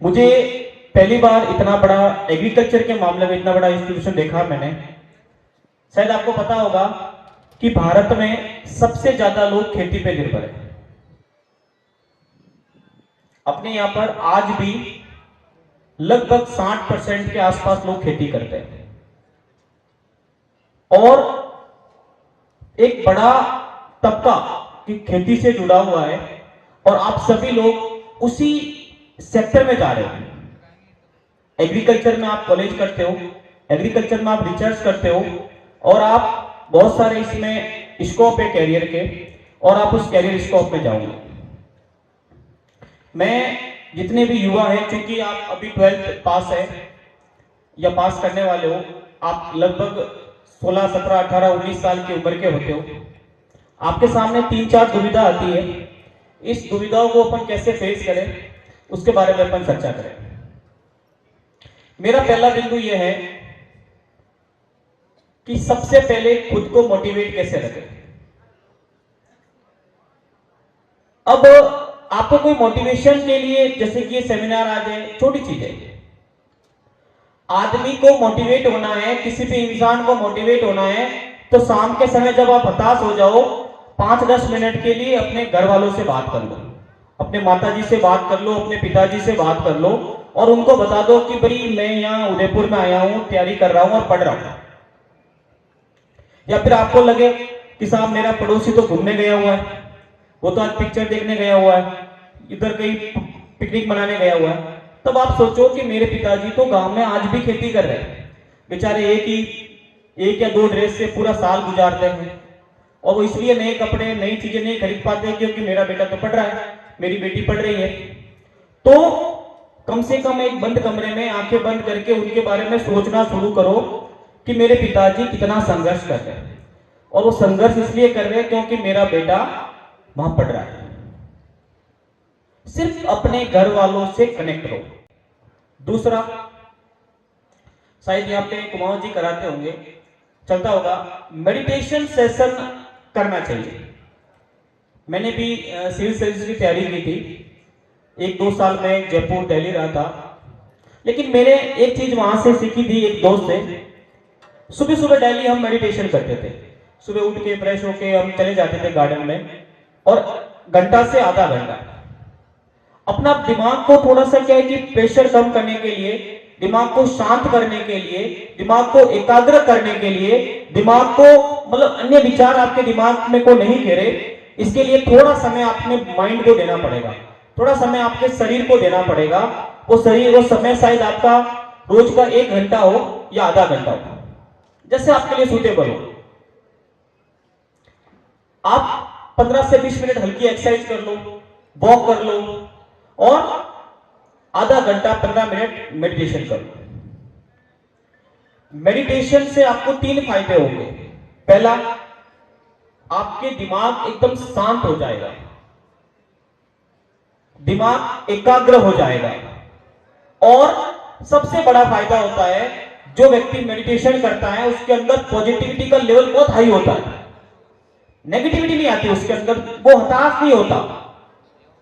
मुझे पहली बार इतना बड़ा एग्रीकल्चर के मामले में इतना बड़ा इंस्टीट्यूशन देखा मैंने। शायद आपको पता होगा कि भारत में सबसे ज्यादा लोग खेती पे निर्भर है। अपने यहां पर आज भी लगभग 60% के आसपास लोग खेती करते हैं और एक बड़ा तबका की खेती से जुड़ा हुआ है और आप सभी लोग उसी सेक्टर में जा रहे हो। एग्रीकल्चर में आप कॉलेज करते हो, एग्रीकल्चर में आप रिसर्च करते हो और आप बहुत सारे इसमें स्कोप है कैरियर के और आप उस कैरियर स्कोप में जाओगे। मैं जितने भी युवा हैं, क्योंकि आप अभी 12th पास है या पास करने वाले हो, आप लगभग 16, 17, 18, 19 साल की उम्र के होते हो। आपके सामने 3-4 दुविधा आती है। इस दुविधाओं को अपन कैसे फेस करें उसके बारे में अपन चर्चा करें। मेरा पहला बिंदु यह है कि सबसे पहले खुद को मोटिवेट कैसे रखें। अब आपको कोई मोटिवेशन के लिए, जैसे कि ये सेमिनार आ जाए, छोटी चीज है। आदमी को मोटिवेट होना है, किसी भी इंसान को मोटिवेट होना है तो शाम के समय जब आप हताश हो जाओ, 5-10 मिनट के लिए अपने घर वालों से बात कर लो, अपने माताजी से बात कर लो, अपने पिताजी से बात कर लो और उनको बता दो कि भाई मैं यहाँ उदयपुर में आया हूं, तैयारी कर रहा हूं और पढ़ रहा हूं। या फिर आपको लगे कि साहब मेरा पड़ोसी तो घूमने गया हुआ है, वो तो आज पिक्चर देखने गया हुआ है, इधर कहीं पिकनिक मनाने गया हुआ है, तब आप सोचो कि मेरे पिताजी तो गांव में आज भी खेती कर रहे हैं। बेचारे एक या 2 ड्रेस से पूरा साल गुजारते हैं और वो इसलिए नए कपड़े, नई चीजें नहीं खरीद पाते क्योंकि मेरा बेटा तो पढ़ रहा है, मेरी बेटी पढ़ रही है। तो कम से कम एक बंद कमरे में आंखें बंद करके उनके बारे में सोचना शुरू करो कि मेरे पिताजी कितना संघर्ष कर रहे हैं और वो संघर्ष इसलिए कर रहे हैं क्योंकि मेरा बेटा वहां पढ़ रहा है। सिर्फ अपने घर वालों से कनेक्ट रहो। दूसरा, शायद यहाँ पे कुमाऊं जी कराते होंगे, चलता होगा, मेडिटेशन सेशन करना चाहिए। मैंने भी सिविल सर्विस की तैयारी की थी, 1-2 साल में जयपुर दिल्ली रहा था, लेकिन मैंने एक चीज वहां से सीखी थी एक दोस्त से। सुबह सुबह डेली हम मेडिटेशन करते थे। सुबह उठ के फ्रेश होके हम चले जाते थे गार्डन में और घंटा से आधा घंटा अपना दिमाग को थोड़ा सा, क्या है कि प्रेशर कम करने के लिए, दिमाग को शांत करने के लिए, दिमाग को एकाग्र करने के लिए, दिमाग को मतलब अन्य विचार आपके दिमाग में को नहीं घेरे, इसके लिए थोड़ा समय अपने माइंड को देना पड़ेगा, थोड़ा समय आपके शरीर को देना पड़ेगा। वो समय शायद आपका रोज का 1 घंटा हो या आधा घंटा हो, जैसे आपके लिए सूटेबल हो। आप 15 से 20 मिनट हल्की एक्सरसाइज कर लो, वॉक कर लो और आधा घंटा 15 मिनट मेडिटेशन कर लो। मेडिटेशन से आपको 3 फायदे होंगे। पहला, आपके दिमाग एकदम शांत हो जाएगा, दिमाग एकाग्र हो जाएगा और सबसे बड़ा फायदा होता है, जो व्यक्ति मेडिटेशन करता है उसके अंदर पॉजिटिविटी का लेवल बहुत हाई होता है, नेगेटिविटी नहीं आती उसके अंदर, वो हताश नहीं होता।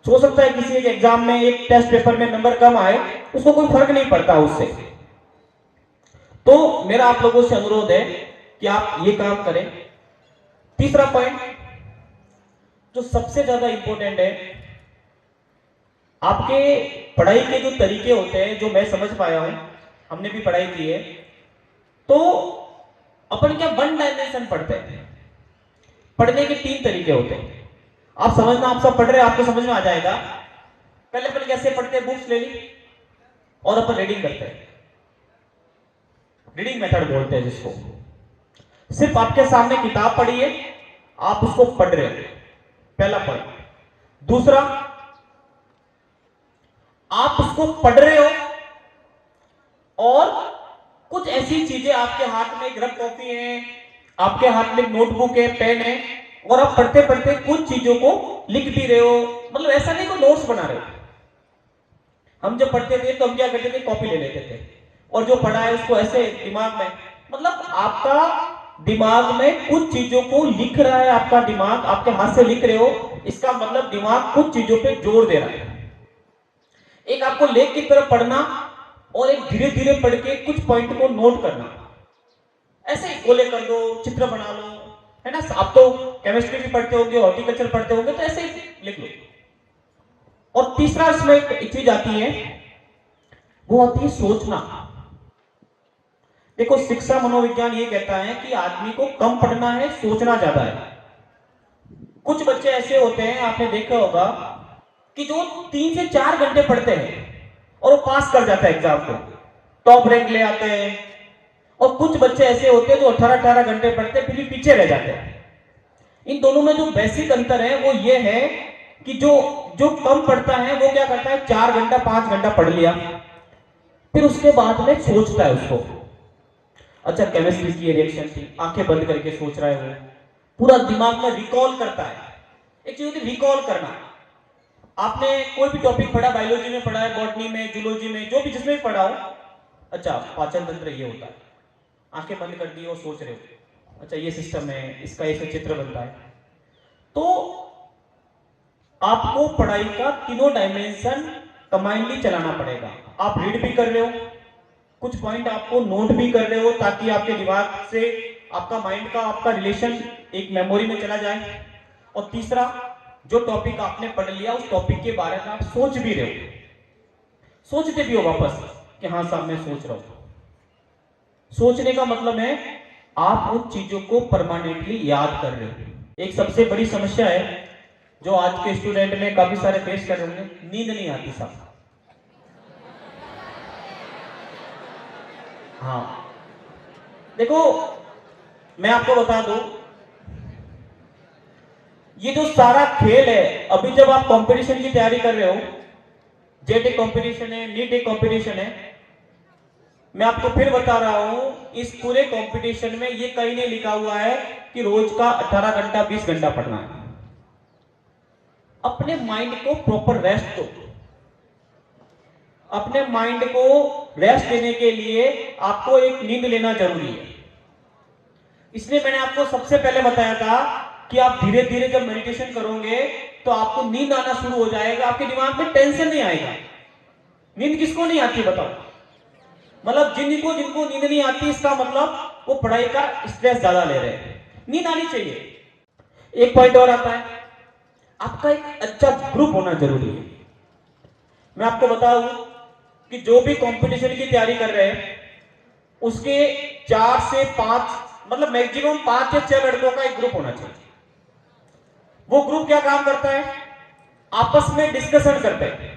हो सकता है किसी एक एग्जाम में, एक टेस्ट पेपर में नंबर कम आए, उसको कोई फर्क नहीं पड़ता उससे। तो मेरा आप लोगों से अनुरोध है कि आप ये काम करें। तीसरा पॉइंट जो सबसे ज्यादा इंपॉर्टेंट है, आपके पढ़ाई के जो तरीके होते हैं, जो मैं समझ पाया हूं, हमने भी पढ़ाई की है, तो अपन क्या 1 डायमेंशन पढ़ते हैं। पढ़ने के 3 तरीके होते हैं। आप समझना, आप सब पढ़ रहे हैं, आपको समझ में आ जाएगा। पहले अपन कैसे पढ़ते हैं, बुक्स ले ली और अपन रीडिंग करते हैं, रीडिंग मेथड बोलते हैं जिसको। सिर्फ आपके सामने किताब पढ़ी है, आप उसको पढ़ रहे हो, पहला पॉइंट। दूसरा, आप उसको पढ़ रहे हो और कुछ ऐसी चीजें, आपके हाथ में एक रफ कॉपी है, आपके हाथ में नोटबुक है, पेन है और आप पढ़ते पढ़ते कुछ चीजों को लिख भी रहे हो। मतलब ऐसा नहीं कि नोट्स बना रहे हो। हम जब पढ़ते थे तो हम क्या करते थे, कॉपी ले लेते थे और जो पढ़ा है उसको ऐसे दिमाग में, मतलब आपका दिमाग में कुछ चीजों को लिख रहा है, आपका दिमाग आपके हाथ से लिख रहे हो, इसका मतलब दिमाग कुछ चीजों पे जोर दे रहा है। एक आपको लेख की तरफ पढ़ना और एक धीरे धीरे पढ़ के कुछ पॉइंट को नोट करना। ऐसे ही गोले कर दो, चित्र बना लो, है ना। आप तो केमिस्ट्री भी पढ़ते होंगे, हॉर्टिकल्चर पढ़ते होंगे, तो ऐसे ही लिख लो। और तीसरा इसमें एक चीज आती है, वो आती है सोचना। देखो, शिक्षा मनोविज्ञान ये कहता है कि आदमी को कम पढ़ना है, सोचना ज्यादा है। कुछ बच्चे ऐसे होते हैं, आपने देखा होगा, कि जो 3 से 4 घंटे पढ़ते हैं और वो पास कर जाता है एग्जाम को, टॉप रैंक ले आते हैं। और कुछ बच्चे ऐसे होते हैं जो 18-18 घंटे पढ़ते हैं, फिर भी पीछे रह जाते हैं। इन दोनों में जो बेसिक अंतर है वो ये है कि जो कम पढ़ता है वो क्या करता है, 4 घंटा 5 घंटा पढ़ लिया, फिर उसके बाद में सोचता है उसको। अच्छा, केमिस्ट्री की रिएक्शन थी, आंखें बंद करके सोच रहा है, वो पूरा दिमाग में रिकॉल करता है। एक चीज होती है रिकॉल करना। आपने कोई भी टॉपिक पढ़ा, बायोलॉजी में पढ़ा है, बॉटनी में, जूलॉजी में, जो भी जिसमें भी पढ़ा हो, अच्छा पाचन तंत्र ये होता है, आंखें बंद कर दी और सोच रहे हो, अच्छा ये सिस्टम है, इसका ऐसे चित्र बनता है। तो आपको पढ़ाई का तीनों डायमेंशन कंबाइनली चलाना पड़ेगा। आप रीड भी कर रहे हो, कुछ पॉइंट आपको नोट भी कर रहे हो, ताकि आपके दिमाग से आपका माइंड का आपका रिलेशन एक मेमोरी में चला जाए। और तीसरा, जो टॉपिक आपने पढ़ लिया उस टॉपिक के बारे में आप सोच भी रहे हो, सोचते भी हो वापस कि हाँ साहब मैं सोच रहा हूं। सोचने का मतलब है आप उन चीजों को परमानेंटली याद कर रहे हो। एक सबसे बड़ी समस्या है जो आज के स्टूडेंट में काफी सारे फेस कर रहे होंगे, नींद नहीं आती साहब। हाँ, देखो मैं आपको बता दूं, ये जो सारा खेल है, अभी जब आप कंपटीशन की तैयारी कर रहे हो, जेट एक कंपटीशन है, नीट एक कंपटीशन है, मैं आपको फिर बता रहा हूं, इस पूरे कंपटीशन में ये कहीं नहीं लिखा हुआ है कि रोज का 18 घंटा 20 घंटा पढ़ना है। अपने माइंड को प्रॉपर रेस्ट दो। अपने माइंड को रेस्ट देने के लिए आपको एक नींद लेना जरूरी है। इसलिए मैंने आपको सबसे पहले बताया था कि आप धीरे धीरे जब मेडिटेशन करोगे तो आपको नींद आना शुरू हो जाएगा, आपके दिमाग में टेंशन नहीं आएगा। नींद किसको नहीं आती बताओ? मतलब जिनको नींद नहीं आती, इसका मतलब वो पढ़ाई का स्ट्रेस ज्यादा ले रहे हैं। नींद आनी चाहिए। एक पॉइंट और आता है, आपका एक अच्छा ग्रुप होना जरूरी है। मैं आपको बताऊं कि जो भी कंपटीशन की तैयारी कर रहे हैं उसके 4 से 5 मतलब मैक्सिमम 5 या 6 लड़कों का एक ग्रुप होना चाहिए। वो ग्रुप क्या काम करता है, आपस में डिस्कशन करते हैं।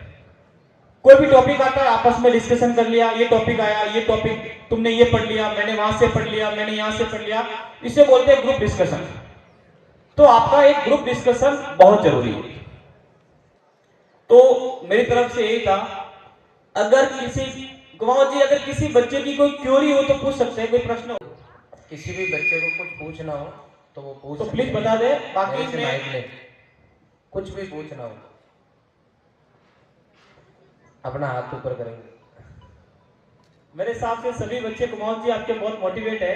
कोई भी टॉपिक आता है आपस में डिस्कशन कर लिया, ये टॉपिक आया, ये टॉपिक तुमने ये पढ़ लिया, मैंने वहां से पढ़ लिया, मैंने यहां से पढ़ लिया, इसे बोलते हैं ग्रुप डिस्कशन। तो आपका एक ग्रुप डिस्कशन बहुत जरूरी है। तो मेरी तरफ से यही था, अगर किसी कुमार जी अगर किसी बच्चे की कोई क्वेरी हो तो पूछ सकते हैं, कोई प्रश्न हो, किसी भी बच्चे को कुछ पूछना हो तो वो पूछ तो प्लीज बता दे। बाकी में कुछ भी पूछना हो अपना हाथ ऊपर करेंगे। मेरे हिसाब से सभी बच्चे कुमार जी आपके बहुत मोटिवेट है,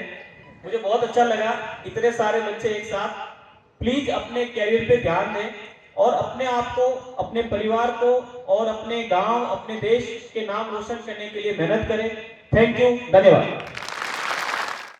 मुझे बहुत अच्छा लगा इतने सारे बच्चे एक साथ। प्लीज अपने कैरियर पे ध्यान दें और अपने आप को, अपने परिवार को और अपने गांव, अपने देश के नाम रोशन करने के लिए मेहनत करें। थैंक यू, धन्यवाद।